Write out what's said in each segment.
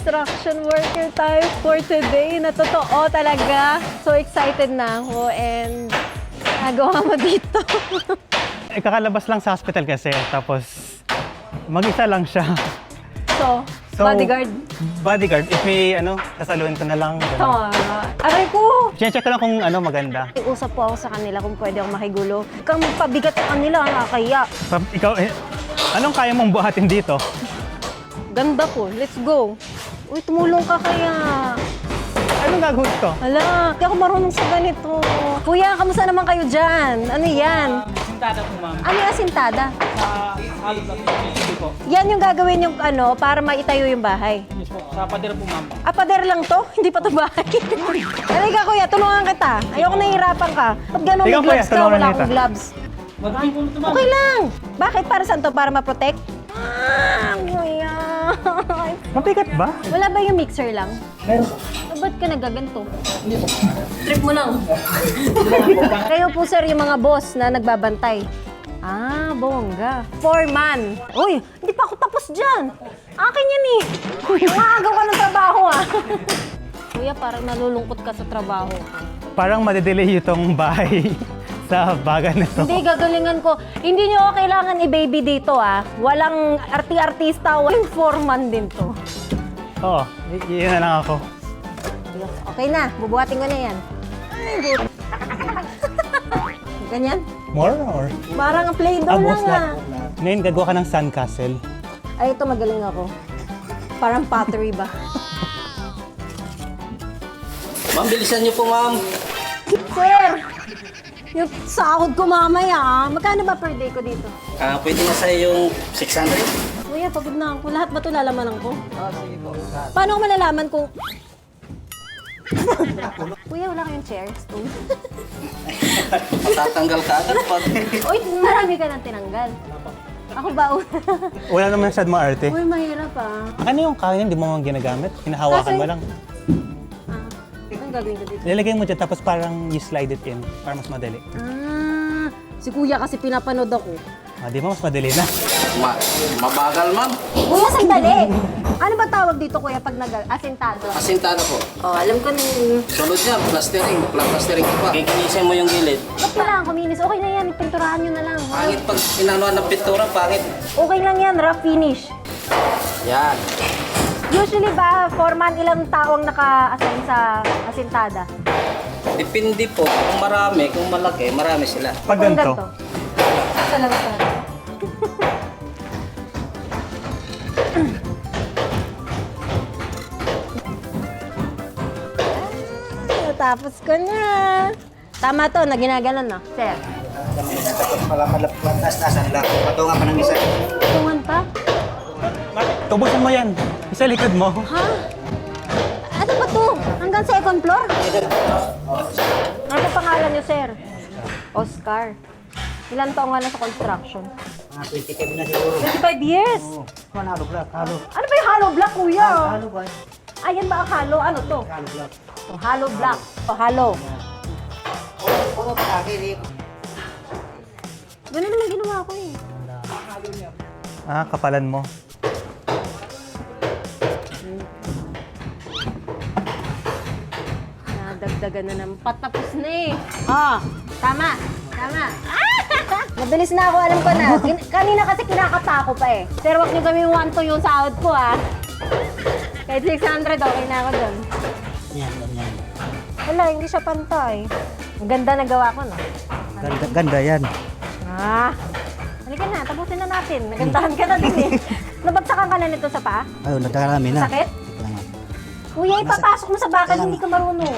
Construction worker tayo for today. Na totoo talaga. So excited na ako and nagawa mo dito. Kakalabas lang sa hospital kasi, tapos mag-isa lang siya. So, bodyguard. If may sasaluhin ko na lang. Tama. Aray ko! Check ko lang kung maganda. Usap po ako sa kanila kung pwede akong makigulo. Kang pabigat sa kanila, nakakaya. Ikaw, anong kaya mong buhatin dito? Ganda ko. Let's go. Uy, tumulong ka kaya. Anong gagawin ko? Hala, hindi ako marunong sa ganito. Kuya, kamusta naman kayo dyan? Ano yan? Asintada po, ma'am. Ano yung asintada? Sa halog lang po. Yan yung gagawin yung para maitayo yung bahay. Yes po. Sa pader po, ma'am. Pader lang to? Hindi pa to bahay. Halika kuya, tulungan kita. Ayoko nahihirapan ka. Ba't gano'n may Ikaw, kuya, gloves ka? tulungan Wala kita. akong gloves. Mag-pin po ito, ma'am. Okay lang. Bakit? Para saan to? Para ma-protect? Kuya. Mabigat ba? Wala ba yung mixer lang? Meron po. Ba't ka nagaganto? Trip mo lang. Kayo po sir, yung mga boss na nagbabantay. Bongga. Foreman. Uy, hindi pa ako tapos dyan. Akin yan eh. Umaagaw ka ng trabaho Kuya, parang nalulungkot ka sa trabaho. Parang madedelay itong bahay sa bagan na to. Hindi, gagalingan ko. Hindi nyo ako kailangan i-baby dito Walang arti-artista, walang foreman din to. Oo, yun na lang ako. Okay na, bubuhatin ko na yan. Ganyan? More or? Parang play-doh lang Ngayon, gagawa ka ng sandcastle. Ay, ito magaling ako. Parang pottery ba? Ma'am, bilisan niyo po, ma'am. Sir! Yung sahod ko mamaya Magkano ba per day ko dito? Pwede na sa'yo yung 600? Kuya, pagod na ako. Lahat ba ito lalaman ko? Sige po. Paano ko malalaman kung... Kuya, wala kayong chair, stool? Matatanggal ka agad pag... Uy, marami ka nang tinanggal. Ako ba? Wala naman masyad mga arte. Uy, mahirap Ano yung kahoy hindi mo ginagamit? Hinahawakan mo lang. Anong gagawin ko dito? Ilalagay mo dyan, tapos parang you slide it in para mas madali. Si kuya kasi pinapanood ako. Di ba mas madali na? Mabagal, ma'am. Kuya, sandali! Ano ba tawag dito, kuya, pag asintado? Asintada po. Alam ko nung... Sunod niya, plastering ko pa. Kikinisin mo yung gilid. Ba't kailangan kuminis? Okay na yan, pinturahan nyo na lang. Pangit pag inanuan ng pintura, pangit. Okay lang yan, rough finish. Yan. Usually ba, foreman, ilang taong naka-assign sa asintada? Depende po. Kung marami, kung malaki, marami sila. Pag Kung ganito, Isa lang ito. Natapos ko na. Tama to, na ginaganon na. Sir. Pala malapnas-nasan lang. Patunga pa ng isa. Tungan pa? tubusin mo yan. Isa likod mo. Ha? Ano ba to? Hanggang second floor? Ano pangalan niyo, sir? Oscar. Ilan taong nga na sa construction? Mga 25 na siguro. 25 years? Halo block, halo. Ano ba yung hollow block, kuya? Halo ba? Ayan ba ang hollow? Ano to? Halo block. Oh, hollow block. O, hollow. Oo, pag-akin Ganun naman ginawa ko eh. Kapalan mo. Nadagdagan na naman. Patapos na eh. Tama. Tama. Mabilis na ako, alam ko na. Kanina kasi kinakata ko pa eh. Sir, wag niyo gawin 1-2 yung sahod ko Kahit 600, okay na ako doon. Yan, yan. Wala, hindi siya pantay. Ang ganda na gawa ko, no? Ganda yan. Halika na, tapusin na natin. Nagandahan ka na din eh. Nabagsakan ka na nito sa paa? Ayun, nagkakarami na. Sakit? Kuya, ipapasok mo sa bakal, hindi ka marunong.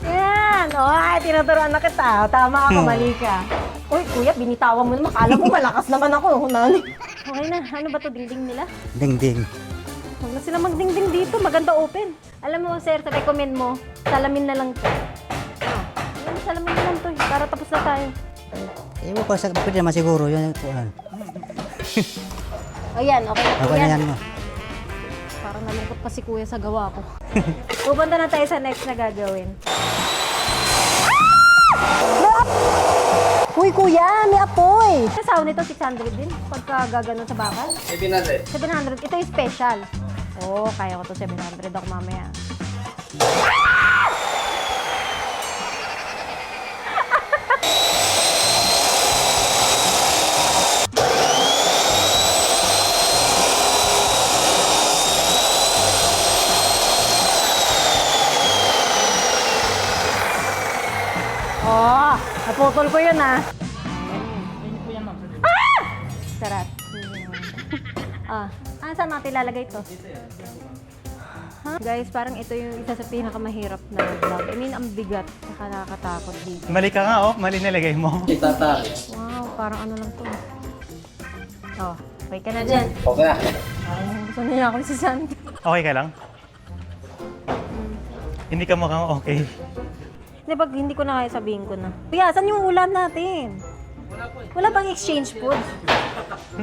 Yan! Ay, tinuturuan na kita. Tama ako, mali ka. Uy, kuya, binitawan mo naman. Kala mo malakas naman ako. Hunani. Okay na, ano ba to dingding nila? Ding-ding. Huwag na sila magdingding dito. Maganda open. Alam mo, sir, sa recommend mo, salamin na lang to. Salamin na lang to. Para tapos na tayo. Ewan ko, pwede naman siguro yun. Ayan, okay na po Okay na yan. yan mo. Parang nalungkot pa si kuya sa gawa ko. Pupunta na tayo sa next na gagawin. Uy, kuya, may apoy! Sa sahod nito, 600 din. Pagka gaganon sa bakal. 700. 700. Ito yung special. Oo, kaya ko to 700 ako mamaya. Oh, naputol ko yun ah. Sarap. Saan natin ilalagay ito? Guys, parang ito yung isa sa pinakamahirap na vlog. I mean, ang bigat. Saka nakakatakot dito. Mali ka nga, oh. Mali nilagay mo. Itatali. Wow, parang ano lang to. Oh, okay ka na dyan. Okay na. Gusto niya ako si Sandy. Okay ka lang? Hindi ka mukhang okay. Hindi, pag hindi ko na kaya sabihin ko na. Kuya, saan yung ulam natin? Wala bang exchange food?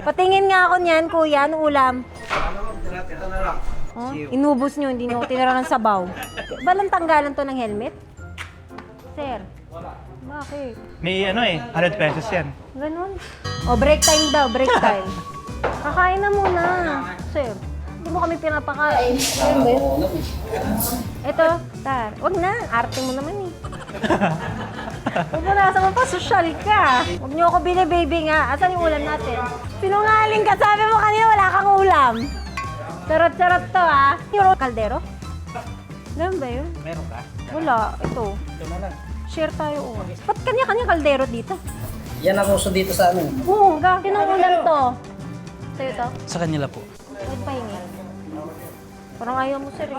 Patingin nga ako niyan, kuya, ano ulam? Oh, inubos nyo, hindi nyo tinira ng sabaw. Balang tanggalan to ng helmet? Sir? Bakit? May ano eh, 100 pesos yan. Ganun? O, break time daw, break time. Kakain na muna. Sir, hindi mo kami pinapakain. Ayun ba yun? Ito, Tar. Wag na, arte mo naman eh. Huwag mo nasa mo pa, social ka. Huwag niyo ako bini-baby nga. Asan yung ulam natin? Sinungaling ka, sabi mo kanina wala kang ulam. Charot-charot to ah. Yung kaldero? Alam ba yun? Meron ka? Wala, ito. Ito na lang. Share tayo. Oh. Ba't kanya-kanya kaldero dito? Yan ang uso dito sa amin. Oo, Sinong ulam to? Sa'yo to? Sa kanila po. Huwag pahingi. Parang ayaw mo, sir.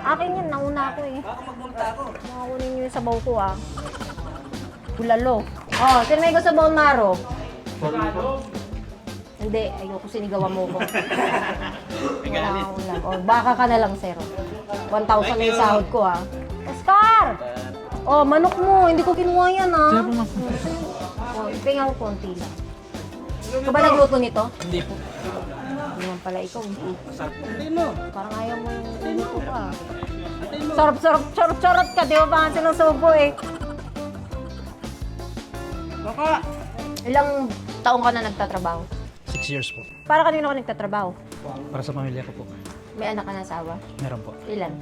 Akin yan, nauna ako eh. Makakunin niyo yung sabaw ko ah. Bulalo. Oh, sino may gusto bone marrow? Hindi, ayoko sinigawan mo ko. Wala akong ulam. Oh, baka ka na lang, sir. 1,000 na yung sahod ko ah. Oscar! Oh, manok mo. Hindi ko kinuha yan ah. Oh, ipinga ko konti lang. Ikaw ba nagluto nito? Hindi po. Hindi naman pala ikaw. Hindi mo. Parang ayaw mo yung luto ko ah. Sarap-sarap, charot-charot ka. Di ba ba sinusubo eh? Baka. Ilang taong ka na nagtatrabaho? 6 years po. Para kanino ka nagtatrabaho? Para sa pamilya ko po. May anak ka na asawa? Meron po. Ilan?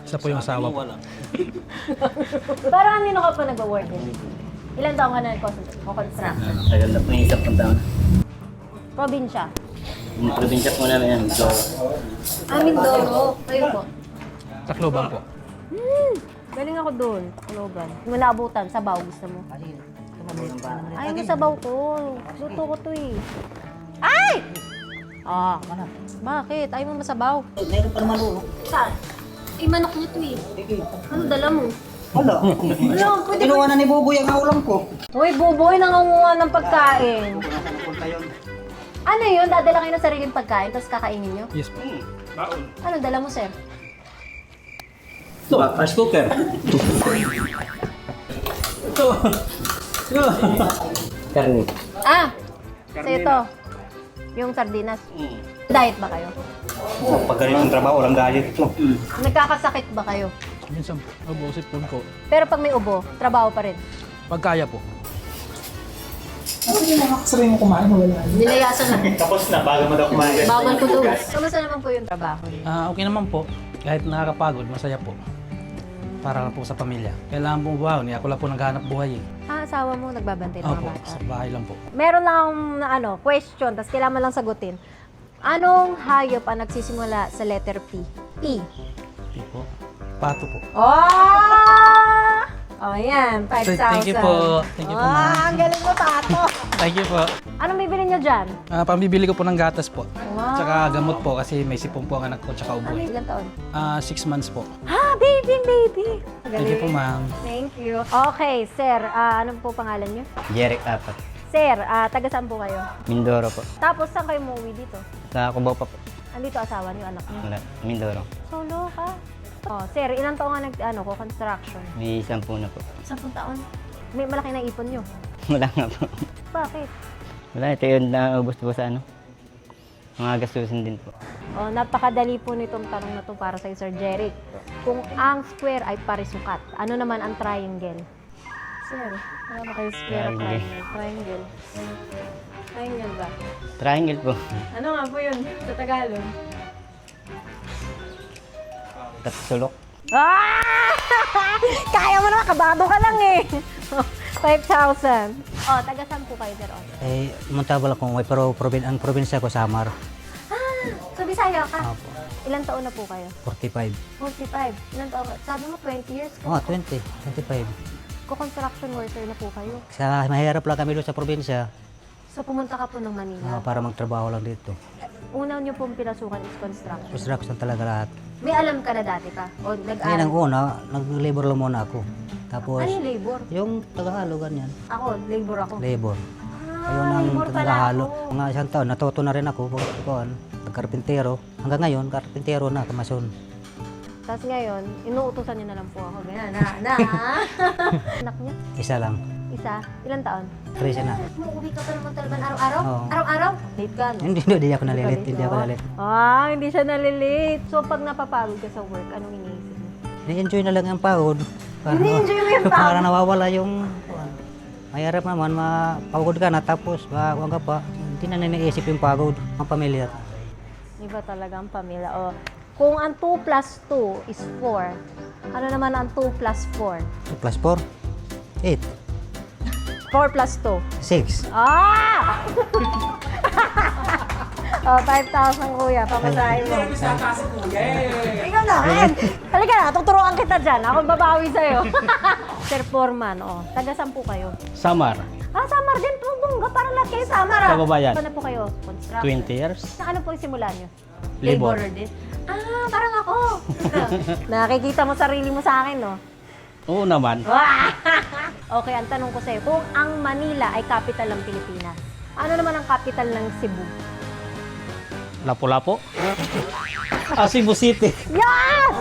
Isa po yung asawa po. Para kanino ka pa nag-work din? Ilan taong ka na nag-construct? Tagal na po yung isang puntaon. Probinsya? Yung probinsya po namin yan. So, Mindoro. Kayo po? Tacloban po. Galing ako doon. Kuloban. Hindi mo naabutan. Sabaw gusto mo? Ayaw mo sabaw ko. Luto ko to eh. Ay! Ah, bakit? Ayaw mo masabaw? meron pa naman ulo. Saan? Ay, manok niyo to eh. Ano dala mo? Wala. Ano, pwede ba? Kinuha na ni Buboy ang ulam ko. Uy, Buboy, nangunguha ng pagkain. Ano yun? Dadala kayo ng sariling pagkain, tapos kakainin nyo? Yes po. Ano dala mo, sir? Ito, rice cooker. Ito. Karni. Ah! So ito, yung sardinas. Diet ba kayo? Pag ganito ang trabaho, walang diet ito. Nagkakasakit ba kayo? Minsan po. Ubusip po. Pero pag may ubo, trabaho pa rin. Pagkaya po. Nilayasan lang. Tapos na, bago mo daw kumain. Bawal ko to. Kamusta naman po yung trabaho? Okay naman po. Kahit nakakapagod, masaya po. Para po sa pamilya. Kailangan po buhaw. Ako lang po naghahanap buhay eh. Asawa mo nagbabantay ng mga Opo, bata. sa bahay lang po. Meron lang akong question, tapos kailangan mo lang sagutin. Anong hayop ang nagsisimula sa letter P? P. Hindi po. Pato po. Oh! Oh, yan. 5,000. Thank you po. Thank you po, ma'am. Ang galing mo, Tato. Thank you po. Anong bibili niyo dyan? Pambibili ko po ng gatas po. Wow. Tsaka gamot po kasi may sipon po ang anak ko tsaka Ano ubo. ilang taon? 6 months po. Ha, baby. Thank you po, ma'am. Thank you. Okay, sir. Anong po pangalan niyo? Jeric Apat. Sir, taga saan po kayo? Mindoro po. Tapos saan kayo umuwi dito? Sa Cubao pa po. Andito asawa niyo, anak niyo? Mindoro. Solo ka? Oh, sir, ilang taon nga construction? May 10 na po. 10 taon. May malaki na ipon niyo. Wala nga po. Bakit? Wala, ito yun naubos po sa mga gastusin din po. Oh, napakadali po nitong tanong na to para sa Sir Jeric. Kung ang square ay parisukat, ano naman ang triangle? Sir, wala ba kayo spare Triangle. triangle? Triangle ba? Triangle po. Ano nga po yun sa Tagalog? Tatsulok. Ah! Kaya mo na, kabado ka lang eh. 5,000. Oh, taga saan po kayo, Sir Oscar? Eh, muntabal ako pero ang probinsya ko Samar. Ah, so Bisaya ka? Opo. Ilan taon na po kayo? 45. 45. Ilan taon? Sabi mo 20 years ka? Oh, 20. 25. Construction worker na po kayo. Sa mahirap lang kami doon sa probinsya So pumunta ka po ng Manila. para magtrabaho lang dito. Unaw niyo pong pinasukan is construction. Construction talaga lahat. May alam ka na dati pa? O Ngayon nag-aral? ang una, nag-labor lang muna ako. Tapos, Ano yung labor? yung Tagalog ganyan. Ako, labor ako. Labor. Ayun Ah, ang labor pala Tagalog. ako. Mga isang taon, natuto na rin ako. Nagkarpintero. Hanggang ngayon, karpintero na, kamason. Tapos ngayon, inuutosan niyo na lang po ako. Ganyan, na. Anak niya? Isa lang. Isa? Ilan taon? 13 na. Umuwi ka pa naman talaga araw-araw? Oo. Araw-araw? Late ka, no? Hindi ako nalilit. Hindi ako nalilit. Ah, hindi siya nalilate. So, pag napapagod ka sa work, anong iniisip mo? Ni-enjoy na lang ang pagod. Ini-enjoy mo yung pagod? Para nawawala yung... Mayarap naman, mapagod ka na tapos huwag ka pa. Hindi na niniisip yung pagod. Ang pamilya. Iba talaga ang pamilya. O, kung ang 2 plus 2 is 4, ano naman ang 2 plus 4? 2 plus 4? 8. 4 plus 2. 6. Ah! Oh, 5,000 kuya, pamasahin mo. Ikaw na, Ken. Halika na, tuturuan kita dyan. Ako babawi sa'yo. Sir Foreman, oh. Taga saan po kayo? Samar, Ah, Samar din po, bungga. Parang lahat kayo Samar, ah. Kababayan. Ano po kayo? Construction. 20 years. Sa ano po yung simula nyo? Labor. Laborer din? Ah, parang ako. Nakikita mo sarili mo sa akin, no? Oo naman. Okay, ang tanong ko sa'yo, kung ang Manila ay capital ng Pilipinas, ano naman ang capital ng Cebu? Lapu-lapu. Cebu City. Yes!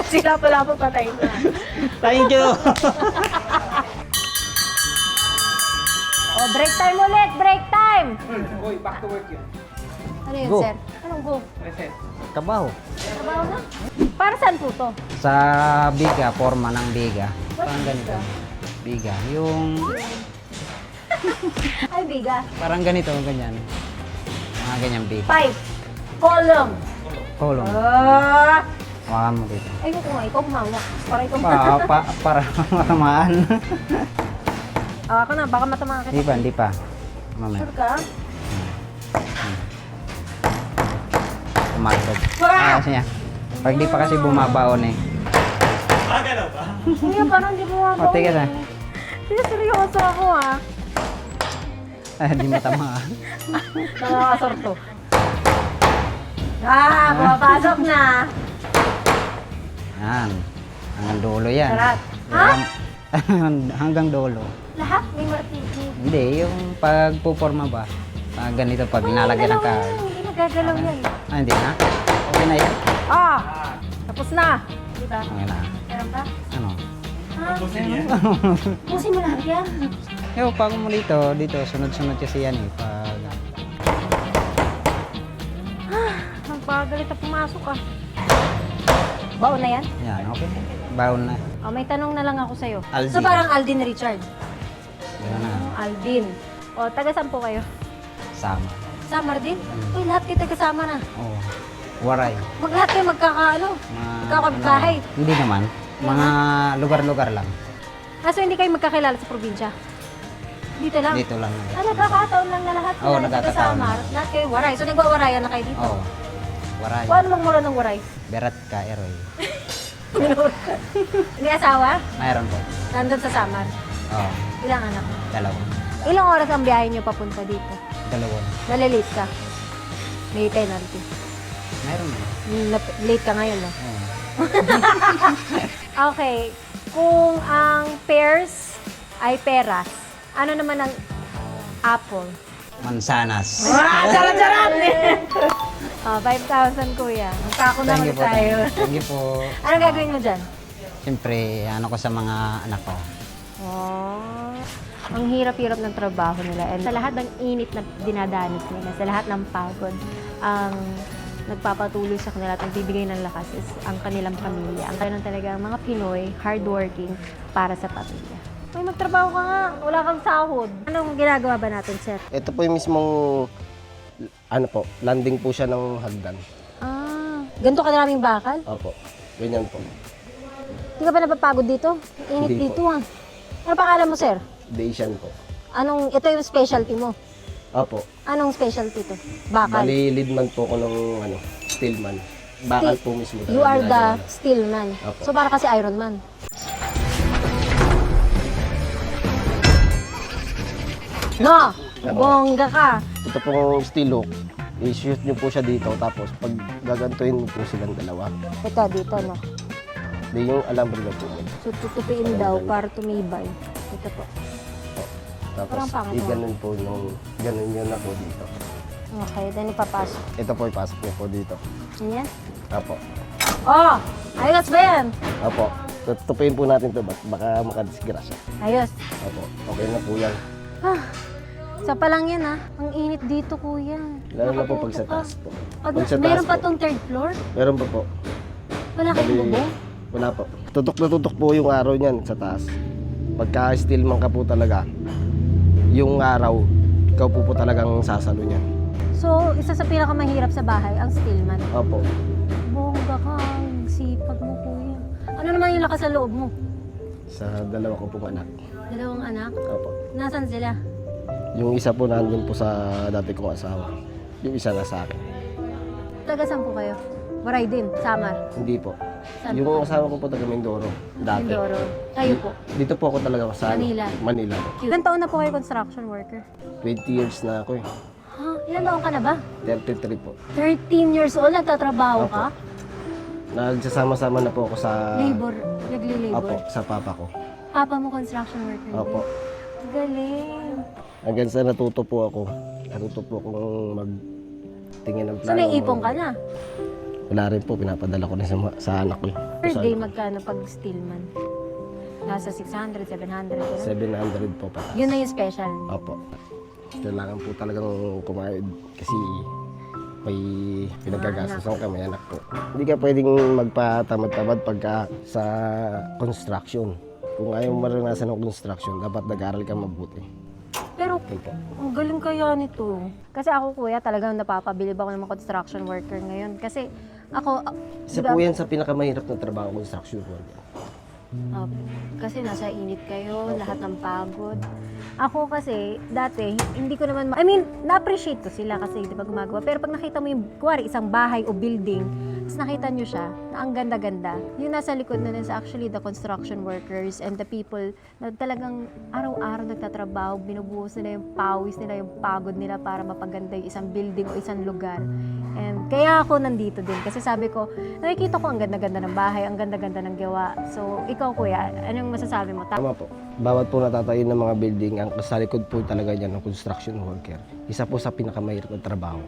Sila pala po patay na. Thank you. Oh, break time ulit! Break time! Ano yun, Go. sir? Anong go? Trabaho. Trabaho na? Para saan po to? Sa biga, forma ng biga. Parang ganito. Biga. Yung Ay, biga. parang ganito, ganyan. Mga ganyan biga. Pipe. Column. Kolong. Ah! Hawakan mo dito. Ay, kung ikaw mawak. Para ikaw Para matamaan. Ako na, baka matamaan kita. Hindi pa. Mamaya. Sure ka? Tumalbog. Kasi niya. Pag di pa kasi bumabaon eh. Kuya, parang di mo mabaw. O, tigas, ah. Hindi, seryoso ako, ah. Ay, di matamaan. Nakakasorto. Ah, pumapasok na. Yan. Hanggang dulo yan. Sarap. Ha? Hanggang dulo. Lahat may martini. Hindi, yung pagpuporma ba? Pag ganito, pag nalagyan ng kahoy. Hindi nagagalaw yan. Ah, hindi na? Okay na yan? Ah! Tapos na. Di ba? Okay na. Meron pa? Ano? Ah, pusin mo lahat yan. Yung pag mo dito, sunod-sunod kasi yan eh. Pag... Magpagalit na pumasok ah. Baon na yan? Yan, okay. Baon na. Oh, may tanong na lang ako sa'yo. Aldin. So parang Aldin Richard. Yan na. Aldin. O, taga saan po kayo? Sama. Samar din? Uy, lahat kayo taga Samar na. Oo. Waray. Lahat kayo magkakaano? Magkakabkahay. Hindi naman. Mga lugar-lugar lang. Ah, so hindi kayo magkakilala sa probinsya? Dito lang? Dito lang. Ah, nagkakataon lang na lahat Oo, na taga nagkakataon. Samar. Lahat kayo waray. So nagwawarayan na kayo dito? Oo. Waray. Paano magmula ng waray? Berat ka, Eroy. May asawa? Mayroon po. Nandun sa Samar. Oo. Ilang anak? Dalawa. Ilang oras ang biyahe nyo papunta dito? Dalawa. Nalilate ka? May penalty. Mayroon na. Late ka ngayon, no? Oo. Okay. Kung ang pears ay peras, ano naman ang apple? Mansanas. Charot-charot! 5,000 kuya. Magkako na Thank you ulit po. tayo. Thank you po. Anong gagawin mo dyan? Siyempre, ano ko sa mga anak ko. Oh, ang hirap-hirap ng trabaho nila. And sa lahat ng init na dinadanas nila, sa lahat ng pagod, ang nagpapatuloy sa kanila at nagbibigay ng lakas is ang kanilang pamilya. Ang kanilang talaga mga Pinoy, hardworking para sa pamilya. May magtrabaho ka nga, wala kang sahod. Anong ginagawa ba natin, sir? Ito po yung mismong, landing po siya ng hagdan. Ganito kadaming bakal? Opo, ganyan po. Hindi ka ba napapagod dito? Init Hindi dito ah. Ano pangalan mo, sir? Asian po. Ito yung specialty mo? Opo. Anong specialty to? Bakal? Bali, leadman po ako ng steelman. Bakal po mismo. You are the ginagawa. steelman. Opo. So para kasi Iron Man. No! Bongga ka! Ito pong steel hook. I-shoot nyo po siya dito, tapos pag gagantuin mo po silang dalawa. Ito, dito, no? Di yung alambre na po. So tutupiin daw para tumibay. Ito po. Tapos Parang pangit, i-ganon po yung, ganon nyo na po dito. Okay, then ipapasok. Ito po, ipasok nyo po dito. Ganyan? Opo. Oh! Ayos ba yan? Opo. Tutupiin po natin ito, baka makadisgrasya. Ayos. Opo, okay na po yan. Isa pa lang yan ah. Ang init dito, kuya. Lalo na po pag sa taas po. Pag Pag sa taas meron pa po. tong third floor? Meron pa po. Wala kayong Bali, bubong? wala po. Tutok na tutok po yung araw niyan sa taas. Pagka steel man ka po talaga, yung araw, ikaw po talagang sasalo niyan. So, isa sa pinakamahirap sa bahay, ang steelman. Opo. Bongga ka, ang sipag mo, kuya. Ano naman yung lakas sa loob mo? Sa dalawa ko pong anak. Dalawang anak? Opo. Nasaan sila? Yung isa po nandun po sa dati kong asawa. Yung isa na sa akin. Taga saan po kayo? Waray din, Samar. Hindi po. Saan Yung asawa ko po taga Mindoro. Dati. Mindoro. Kayo po? Dito po ako talaga sa Manila. Manila. Ilan taon na po kayo construction worker? 20 years na ako eh. Ha? Ilan taon ka na ba? 33 po. 13 years old, nagtatrabaho Opo. ka? Nagsasama-sama na po ako sa... Labor, nagli-labor. Opo, sa papa ko. Papa mo construction worker din? Opo. Galing. Hanggang sa natuto po ako. Natuto po akong magtingin ng plano. So, naipon ka na? Wala rin po, pinapadala ko na sa anak ko. Per day, magkano pag steelman? Nasa 600, 700, gano'n? 700 po pa. Yun na yung special. Opo. Kailangan po talagang kumayod kasi may pinagagastusan ka, may anak po. Hindi ka pwedeng magpatamad-tamad pagka sa construction. Kung ayaw maranasan ng construction, dapat nag-aral ka mabuti. Pero, Yun po. ang galing kaya nito. Kasi ako, kuya, talagang napapabilib ako ng mga construction worker ngayon. Kasi ako, Isa po yan sa pinakamahirap na trabaho, construction worker. Kasi nasa init kayo, lahat ng pagod. Ako kasi, dati, hindi ko naman, na-appreciate ko sila kasi di ba gumagawa. Pero pag nakita mo yung, kuwari, isang bahay o building, tapos nakita nyo siya, na ang ganda-ganda, yung nasa likod na is actually the construction workers and the people na talagang araw-araw nagtatrabaho, binubuhos nila yung pawis nila, yung pagod nila para mapaganda yung isang building o isang lugar. And kaya ako nandito din kasi sabi ko, nakikita ko ang ganda-ganda ng bahay, ang ganda-ganda ng gawa. So, ikaw kuya, anong masasabi mo? Tama po. Bawat po natatayo ng mga building, ang sa likod po talaga niyan ng construction worker. Isa po sa pinakamahirap na trabaho.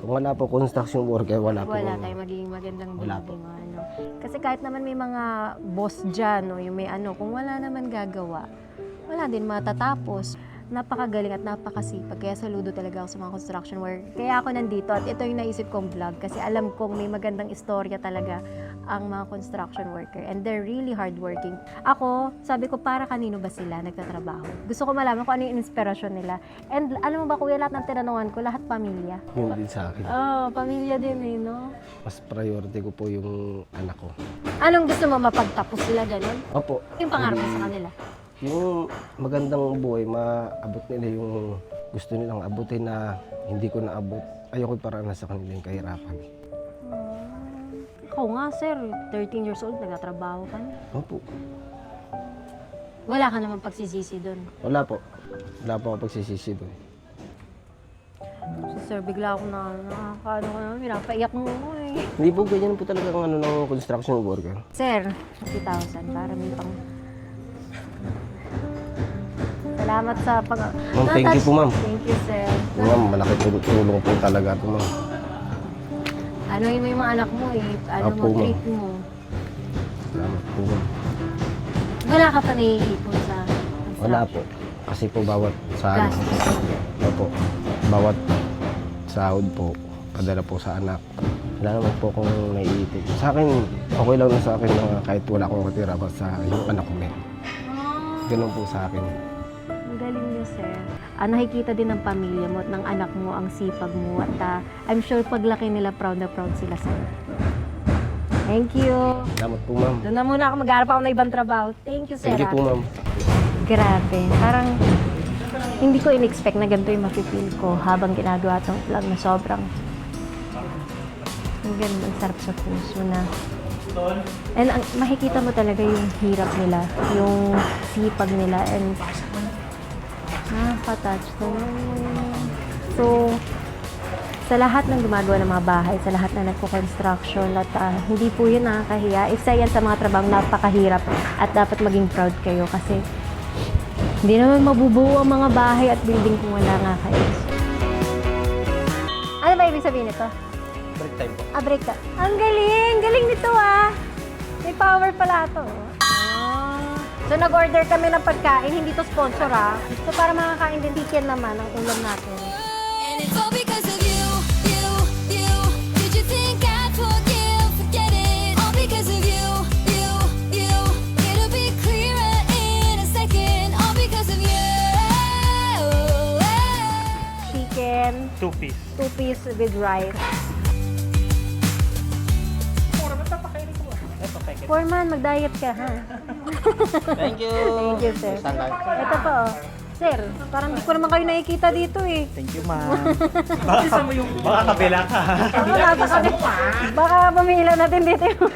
Kung wala po construction worker, wala po. Wala tayong magiging magandang Wala building o ano. Kasi kahit naman may mga boss dyan, no, yung may ano, kung wala naman gagawa, wala din matatapos. Napakagaling at napakasipag. Kaya saludo talaga ako sa mga construction worker. Kaya ako nandito at ito yung naisip kong vlog kasi alam kong may magandang istorya talaga ang mga construction worker and they're really hardworking. Ako, sabi ko para kanino ba sila nagtatrabaho? Gusto ko malaman kung ano yung inspirasyon nila. And alam mo ba kuya, lahat ng tinanungan ko, lahat pamilya. Yun din sa akin. Pamilya din eh, no? Mas priority ko po yung anak ko. Anong gusto mo mapagtapos sila ganun? Opo. Yung pangarap mo sa kanila? Yung magandang buhay, maabot nila yung gusto nilang abutin na hindi ko naabot. Ayoko para na sa kanila yung kahirapan. Ikaw nga sir, 13 years old, nagtatrabaho ka na. Opo. Wala ka naman pagsisisi doon. Wala po. Wala po ako pagsisisi doon. So, sir, bigla ako nakakaano ko naman, pinapaiyak mo ko eh. Hindi po ganyan po talaga ang ano ng construction worker. Sir, 50,000 para may pang... Salamat sa pag... Ma'am, thank you po, ma'am. Thank you, sir. Ma'am, malaki tulong po talaga ito, ma'am. Ano yun mo yung mga anak mo eh. Ano Apo, mo, ma'am. treat mo. Salamat po, ma'am. Wala ka pa naiipon sa... Wala po. Kasi po bawat sa ano, Gastos. opo, bawat sahod po, padala po sa anak. Wala naman po akong naiipit. Sa akin, okay lang na sa akin na kahit wala akong matira basta yung anak ko na. Ganun po sa akin. Ang galing niyo, sir. Nakikita din ng pamilya mo at ng anak mo ang sipag mo at I'm sure paglaki nila proud na proud sila sa'yo. Thank you. Salamat po, ma'am. Doon na muna ako, mag-aarap ako ng ibang trabaho. Thank you, sir. Thank you po, ma'am. Grabe. Parang hindi ko in-expect na ganito yung mapipil ko habang ginagawa itong vlog na sobrang ang ganda, ang sarap sa puso na. And makikita mo talaga yung hirap nila, yung sipag nila, and nakaka-touch naman. So, sa lahat ng gumagawa ng mga bahay, sa lahat na nagko-construction, at hindi po yun nakakahiya. Isa yan sa mga trabahong napakahirap at dapat maging proud kayo kasi hindi naman mabubuo ang mga bahay at building kung wala nga kayo. Ano ba ibig sabihin nito? Break time po. Break time. Ang galing! Galing nito May power pala ito. So nag-order kami ng pagkain, hindi to sponsor So para makakain din chicken naman ang ulam natin. And it's all because of you. Did you think I'd forget it? All because of you. It'll be clearer in a second. All because of you. Chicken, 2-piece. 2-piece with rice. Foreman, mag-diet ka, ha? Thank you. Thank you, sir. Ito po, Sir, parang hindi ko naman kayo nakikita dito Thank you, ma'am. Baka kabila ka. Baka pamihila natin dito yung...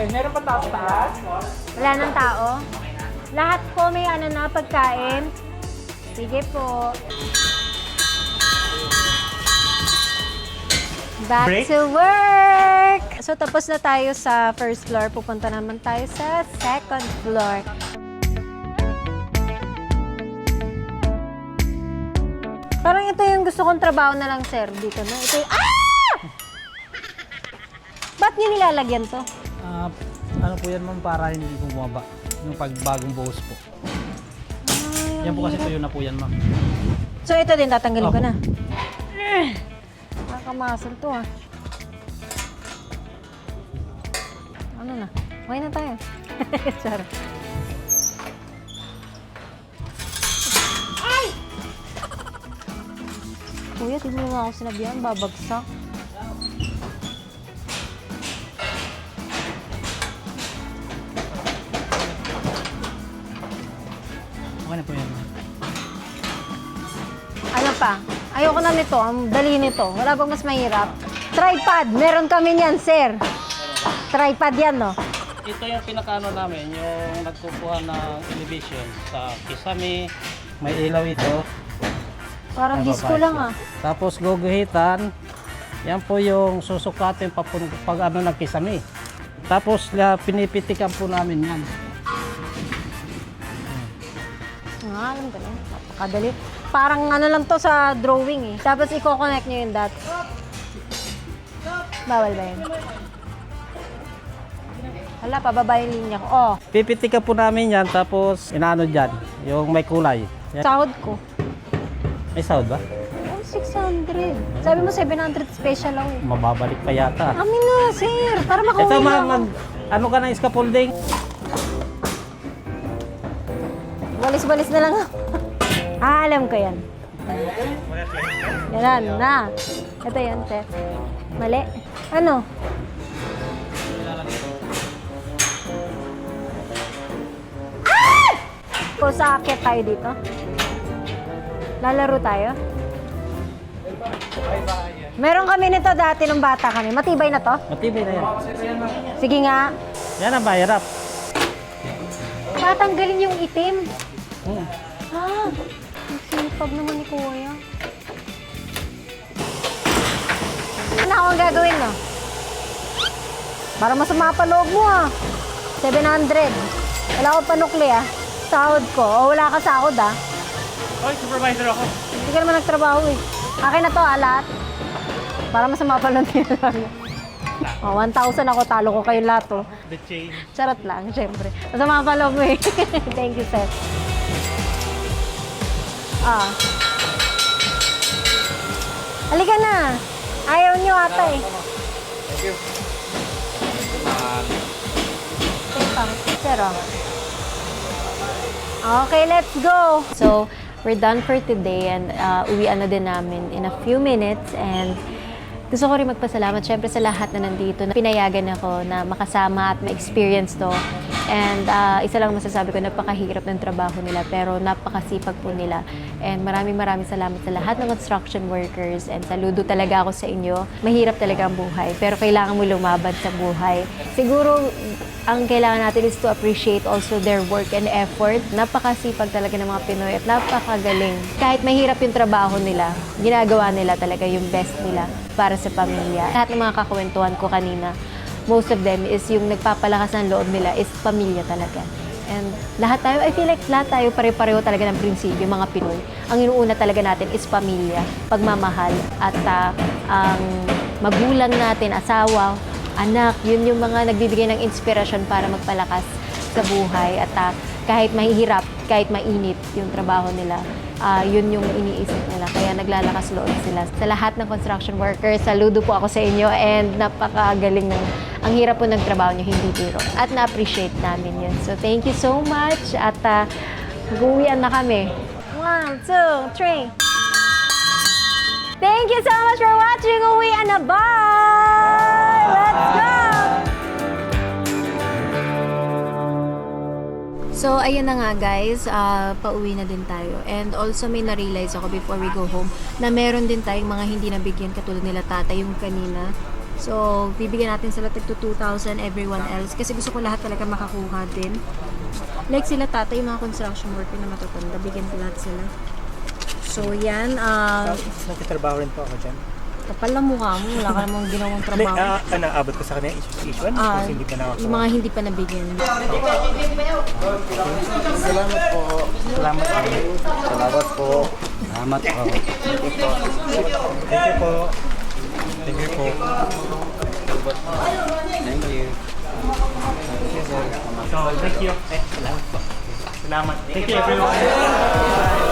Meron pa tao taas? Wala ng tao? Lahat po may pagkain. Sige po. Back Break? to work! So, tapos na tayo sa first floor. Pupunta naman tayo sa second floor. Parang ito yung gusto kong trabaho na lang, sir. Dito na. Ito yung... Ba't niyo nilalagyan to? Ano po yan, ma'am, para hindi bumaba. Yung pagbagong buhos po. Yan po kasi tuyo na po yan, ma'am. So, ito din tatanggalin ko Opo. na. Nakakamasal to, Ano na? Okay na tayo. Sorry. Ay! Kuya, di mo nga ako sinabihan. Babagsak. Okay na po yan, ma'am. Ano pa? Ayoko na nito. Ang dali nito. Wala bang mas mahirap? Tripod! Meron kami niyan, sir. Tripod yan, no? Ito yung pinakaano namin, yung nagkukuha ng elevation sa kisame. May ilaw ito. Parang disco lang, Tapos guguhitan. Yan po yung susukatin pag ano ng kisame. Tapos pinipitikan po namin yan. Alam ko na. Napakadali. Parang ano lang to sa drawing, Tapos i-connect nyo yung dots. Bawal ba yun? Hala, pababa yung linya ko. Oh, Pipitikan po namin yan, tapos inaano dyan, yung may kulay. Yan. sahod ko. May sahod ba? Oh, 600. Sabi mo 700 special ako. Mababalik pa yata. Amin na, sir. Para makauwi Ito, na ma'am, ako. ano ka ng scaffolding? Balis-balis na lang ako. Alam ko yan. Yan na. Ito yan, sir. Mali. Ano? Ah! Kung sa akyat tayo dito. Lalaro tayo? Meron kami nito dati nung bata kami. Matibay na to? Matibay na yan. Sige nga. Yan ang mahirap. Tatanggalin yung itim. Hmm. Ah, ang sipag naman ni Kuya. Ano akong gagawin, no? Para masama pa loob mo, 700. Wala akong panukli, Sahod ko. O, wala ka sahod, Hoy, supervisor ako. Hindi ka naman nagtrabaho, Akin na to, lahat. Para masama pa loob niya lang. 1,000 ako, talo ko kayo lahat, The change. Charot lang, syempre. Masama pa loob mo, Thank you, sir. Ah. Halika na. Ayaw niyo ata eh. Thank you. Pero. Okay, let's go. So, we're done for today and uwian na din namin in a few minutes and gusto ko rin magpasalamat syempre sa lahat na nandito na pinayagan ako na makasama at ma-experience to. And isa lang masasabi ko, napakahirap ng trabaho nila pero napakasipag po nila. And maraming salamat sa lahat ng construction workers and saludo talaga ako sa inyo. Mahirap talaga ang buhay pero kailangan mo lumaban sa buhay. Siguro ang kailangan natin is to appreciate also their work and effort. Napakasipag talaga ng mga Pinoy at napakagaling. Kahit mahirap yung trabaho nila, ginagawa nila talaga yung best nila para sa pamilya. Lahat ng mga kakwentuhan ko kanina, most of them is yung nagpapalakas ng loob nila is pamilya talaga. And lahat tayo, I feel like lahat tayo pare-pareho talaga ng prinsipyo, mga Pinoy. Ang inuuna talaga natin is pamilya, pagmamahal, at ang magulang natin, asawa, anak, yun yung mga nagbibigay ng inspirasyon para magpalakas sa buhay. At kahit mahihirap, kahit mainit yung trabaho nila, yun yung iniisip nila. Kaya naglalakas loob sila. Sa lahat ng construction workers, saludo po ako sa inyo and napakagaling ng ang hirap po ng trabaho nyo, hindi biro. At na-appreciate namin yun. So thank you so much at mag-uwian na kami. 1, 2, 3. Thank you so much for watching. Uwian na. Bye! Let's go! So, ayun na nga guys, pauwi na din tayo. And also may na-realize ako before we go home na meron din tayong mga hindi nabigyan katulad nila tatay yung kanina. So, bibigyan natin sila tigto 2,000 everyone else kasi gusto ko lahat talaga makakuha din. Like sila tatay, yung mga construction worker na matatanda, bigyan ko lahat sila. So, yan. Nagtatrabaho rin po ako dyan. Kapal na mukha mo, wala ka namang ginawang trabaho. Naabot ko sa kanya issue kasi hindi ka Yung mga hindi pa nabigyan. Salamat po. Salamat po. Salamat po. Salamat po. Thank you po. Thank you po. Thank you. So, thank you. Salamat po. Salamat. Thank you everyone.